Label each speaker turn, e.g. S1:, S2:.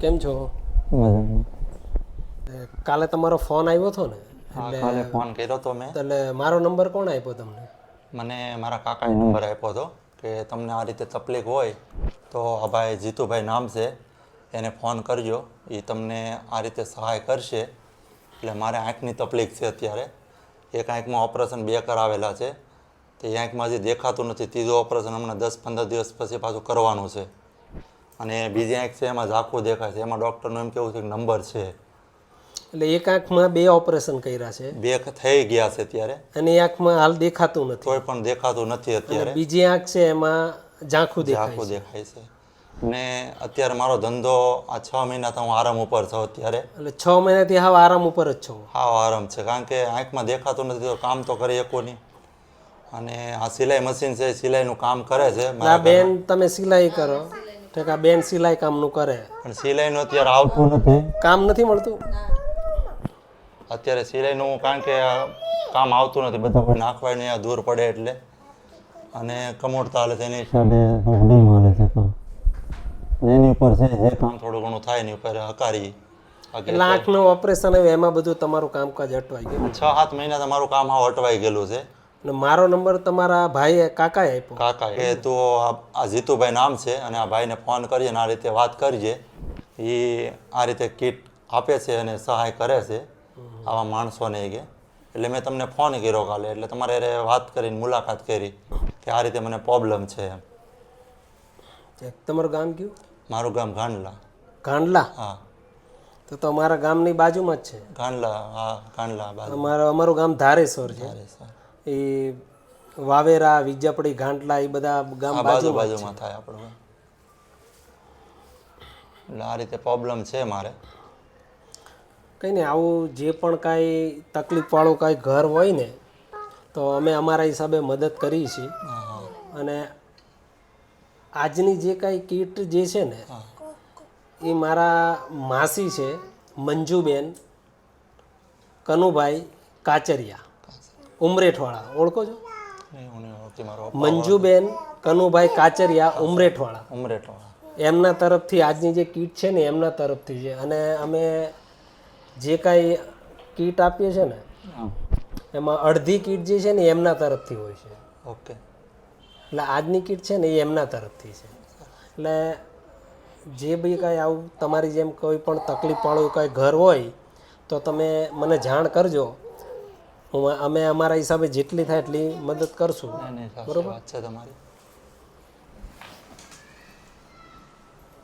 S1: કેમ છો?
S2: મજામાં.
S1: કાલે તમારો ફોન આવ્યો હતો ને?
S2: હા, કાલે ફોન કર્યો તો મેં.
S1: એટલે મારો નંબર કોણ આપ્યો તમને?
S2: મને મારા કાકાએ નંબર આપ્યો હતો કે તમને આ રીતે તકલીફ હોય તો આ ભાઈ જીતુભાઈ નામ છે, એને ફોન કરજો, એ તમને આ રીતે સહાય કરશે. એટલે મારે આંખની તકલીફ છે અત્યારે. એક આંખમાં ઓપરેશન 2 કરાવેલા છે, તે આંખમાં હજી દેખાતું નથી. ત્રીજું ઓપરેશન હમણાં 10-15 દિવસ પછી પાછું કરવાનું છે. અને બીજી આંખ છે એમાં ઝાંખું દેખાય છે, એમાં ડૉક્ટરનું એમ કેવું છે કે નંબર છે.
S1: એટલે એક આંખમાં 2 ઓપરેશન કર્યા છે
S2: 2 થઈ ગયા છે અત્યારે,
S1: અને એ આંખમાં હાલ દેખાતું નથી,
S2: તોય પણ દેખાતું નથી અત્યારે.
S1: બીજી આંખ છે એમાં ઝાંખું
S2: ઝાંખું
S1: દેખાય છે.
S2: દેખાય છે. ને અત્યારે મારો ધંધો આ 6 મહિનાથી હું આરામ ઉપર છું અત્યારે.
S1: એટલે 6 મહિનાથી હાવ આરામ ઉપર જ છો?
S2: હાવ આરામ છે, કારણ કે આંખમાં દેખાતું નથી તો કામ તો કરી શકું નહીં. અને આ સિલાઈ મશીન છે, સિલાઈનું કામ કરે છે
S1: આ બેન તમે સિલાઈ કરો? ઠીક, આ બેન સિલાઈ કામનું કરે
S2: પણ સિલાઈનું અત્યારે આવતું નથી,
S1: કામ નથી મળતું
S2: અત્યારે સિલાઈનું, કારણ કે આ કામ આવતું નથી. બધા કોઈ નાખવાય નહીં, દૂર પડે એટલે. અને કમોડતા હાલે છે એની હિસાબે નહીં મળે છે કામ. એની ઉપર છે જે કામ થોડું ઘણું થાય એની ઉપર હકારી.
S1: એટલે આંખનું ઓપરેશન આવ્યું એમાં બધું તમારું કામકાજ અટવાઈ ગયું?
S2: 6-7 મહિના તમારું કામ હાવ અટવાઈ ગયેલું છે.
S1: અને મારો નંબર તમારા ભાઈએ કાકાએ આપ્યો?
S2: કાકા એ તો આ જીતુભાઈ નામ છે, અને આ ભાઈને ફોન કરીએ અને આ રીતે વાત કરજે. એ આ રીતે કીટ આપે છે અને સહાય કરે છે આવા માણસોને કે. એટલે મેં તમને ફોન કર્યો કાલે, એટલે તમારે વાત કરીને મુલાકાત કરી કે આ રીતે મને પ્રોબ્લેમ છે એમ.
S1: તમારું ગામ કયું?
S2: મારું ગામ ગાંડલા.
S1: ગાંડલા?
S2: હા.
S1: તો અમારા ગામની બાજુમાં જ છે.
S2: ગાંડલા, હા, ગાંડલા બાજુ.
S1: અમારું ગામ ધારેશ્વર છે.
S2: ધારેશ્વર.
S1: એ વાવેરા, વિજાપડી, ગાંટલા એ બધા ગામ
S2: બાજુમાં થાય આપણું. એટલે આ રીતે પ્રોબ્લેમ છે મારે.
S1: કંઈ નહીં, આવું જે પણ કાંઈ તકલીફવાળું કાંઈ ઘર હોય ને તો અમે અમારા હિસાબે મદદ કરીએ છીએ. અને આજની જે કાંઈ કીટ જે છે ને એ મારા માસી છે, મંજુબેન કનુભાઈ કાચરિયા, ઉમરેઠવાળા. ઓળખો છો? મંજુબેન કનુભાઈ કાચરિયા, ઉમરેઠવાળા. એમના તરફથી આજની જે કીટ છે ને એમના તરફથી છે. અને અમે જે કાંઈ કીટ આપીએ છીએ ને એમાં અડધી કીટ જે છે ને એમના તરફથી હોય છે.
S2: ઓકે.
S1: એટલે આજની કીટ છે ને એ એમના તરફથી છે. એટલે જે બી કાંઈ આવું તમારી જેમ કોઈ પણ તકલીફવાળું કાંઈ ઘર હોય તો તમે મને જાણ કરજો. અમે અમારા હિસાબે જેટલી થાય એટલી મદદ કરશું.
S2: બરોબર છે તમારી.